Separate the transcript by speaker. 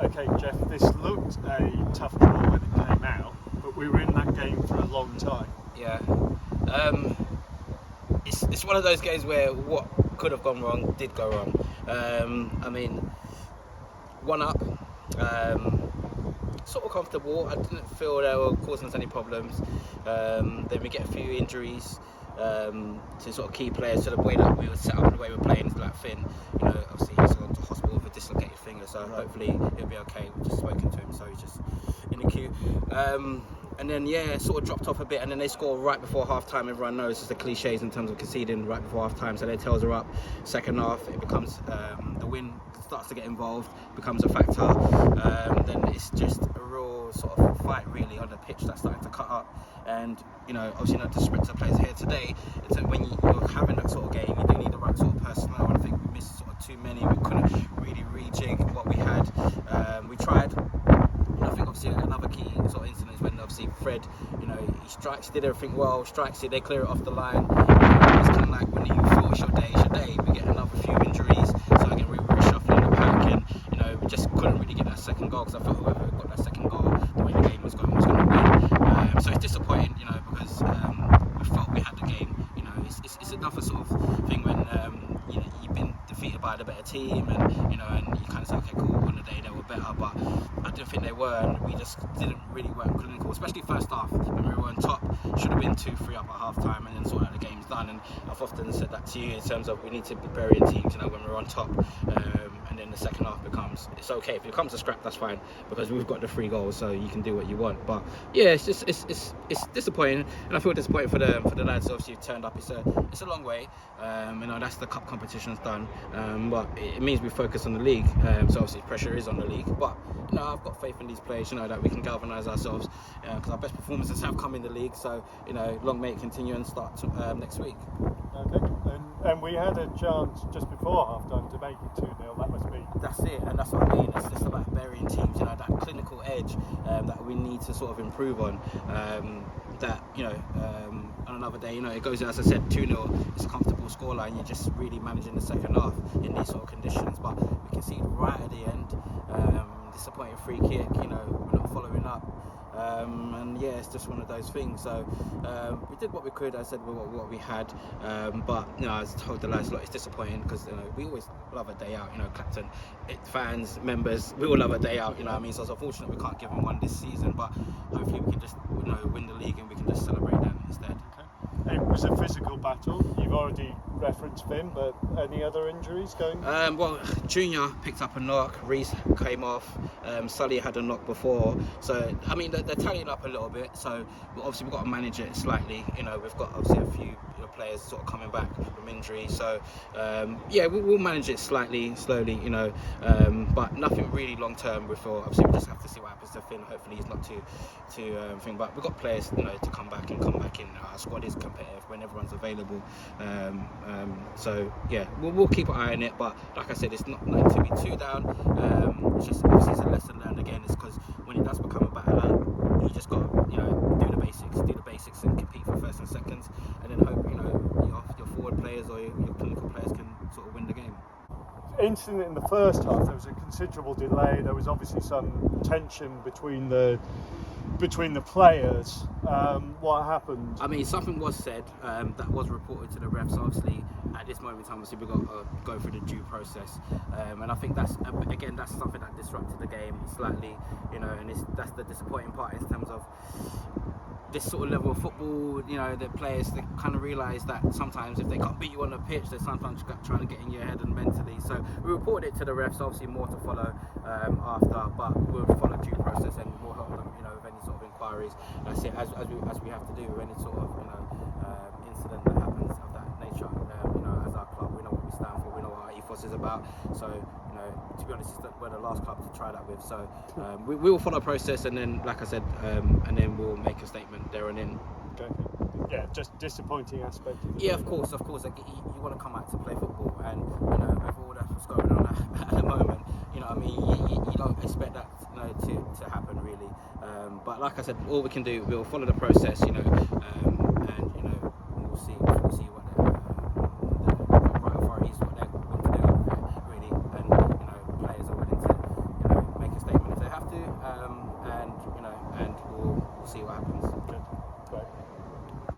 Speaker 1: Okay, Geoff, this looked a tough draw when it came out, but we were in that game for a long time.
Speaker 2: Yeah. It's one of those games where what could have gone wrong did go wrong. I mean, 1-up, sort of comfortable. I didn't feel they were causing us any problems. Then we get a few injuries to sort of key players to the way that we were set up and the way we're playing. Like Finn, obviously he's gone to hospital with a dislocated finger, so hopefully he'll be okay. We've just spoken to him, so he's just in the queue. And then sort of dropped off a bit, and then they score right before half time. Everyone knows it's the cliches in terms of conceding right before half time, so their tails are up. Second half, it becomes the win starts to get involved, becomes a factor. Then it's just a real sort of fight really on the pitch that's starting to cut up. And obviously not to spread to the players here today, it's that when you're having that sort of game, you do need the right sort of personnel. And I think we missed sort of too many. We couldn't really rejig what we had. We tried. I think obviously another key sort of incident is when obviously Fred, he strikes, did everything well, strikes it, they clear it off the line. It's kind of like when you feel it's your day. We get another few injuries, so again we were reshuffling the pack, and we just couldn't really get that second goal, because I felt whoever got that second goal, the way the game was going to win. So it's disappointing, because we felt we had the game. It's another sort of thing when you've been defeated by the better team, and you kind of say, okay, cool, on the day they were better, but I didn't think they were, and we just didn't really work clinical, especially first half when we were on top. Should have been 2-3 up at half time, and then sort of the game's done. And I've often said that to you in terms of we need to be burying teams, when we're on top, and then the second half becomes, it's okay if it becomes a scrap, that's fine, because we've got the 3 goals, so you can do what you want. But yeah, it's just it's disappointing, and I feel disappointed for the lads. Obviously who've turned up. It's a long way. That's the cup competition's done, but it means we focus on the league. So obviously pressure is on the league, but I've got faith in these players, that we can galvanise ourselves, because our best performances have come in the league. So long may it continue and start next week.
Speaker 1: Okay, and we had a chance just before half time to make it 2-0. That must be.
Speaker 2: That's it, and that's what I mean. It's just about burying teams, that clinical edge that we need to sort of improve on. On another day, it goes, as I said, 2-0. It's a comfortable scoreline. You're just really managing the second half in these sort of conditions. But we can see right at the end, disappointing free kick. We're not following up. It's just one of those things. So we did what we could. I said what we had, but I told the lads, look, it's disappointing, because we always love a day out. Clapton, fans, members, we all love a day out. So it's unfortunate we can't give them one this season, but hopefully we can just win the league and we can just celebrate that instead.
Speaker 1: Okay. It was a physical battle. You've already referenced Finn, but any other injuries going?
Speaker 2: Junior picked up a knock, Reese came off, Sully had a knock before, so they're tallying up a little bit, so obviously we've got to manage it slightly. We've got obviously a few players sort of coming back from injury, so we'll manage it slowly, but nothing really long term. Obviously we just have to see what happens to Finn. Hopefully he's not too thing, but we've got players to come back in. Our squad is competitive when everyone's available, we'll keep an eye on it, but like I said, it's not to be too down. It's just obviously it's a lesson learned. Again, it's because when it does become a battle, you just got to do the basics and compete for first and seconds, and then hope your forward players or your clinical players can sort of win the game.
Speaker 1: Incident in the first half, there was a considerable delay. There was obviously some tension between the players. What happened?
Speaker 2: Something was said that was reported to the refs. Obviously, at this moment in time, we've got to go through the due process, and I think that's something that disrupted the game slightly, and that's the disappointing part in terms of this sort of level of football. The players, they kind of realise that sometimes if they can't beat you on the pitch, they're sometimes trying to get in your head and mentally. So we reported it to the refs. Obviously, more to follow after, but we'll follow due process and we'll help them, with any sort of inquiries. That's it, as we have to do with any sort of incident that happens of that nature. As our club, we know what we stand for. We know what our ethos is about. So to be honest, we're the last club to try that with. So we will follow process, and then, like I said, and then we'll make a statement there and then.
Speaker 1: Okay. Yeah, just disappointing aspect.
Speaker 2: Yeah, of course. Like, you want to come out to play football, and with all that's what's going on at the moment, you don't expect that to happen really. But like I said, all we can do, we'll follow the process, and we'll see what the right authorities what they're going to do really, and players are willing to make a statement. we'll see what happens.
Speaker 1: Good. Great.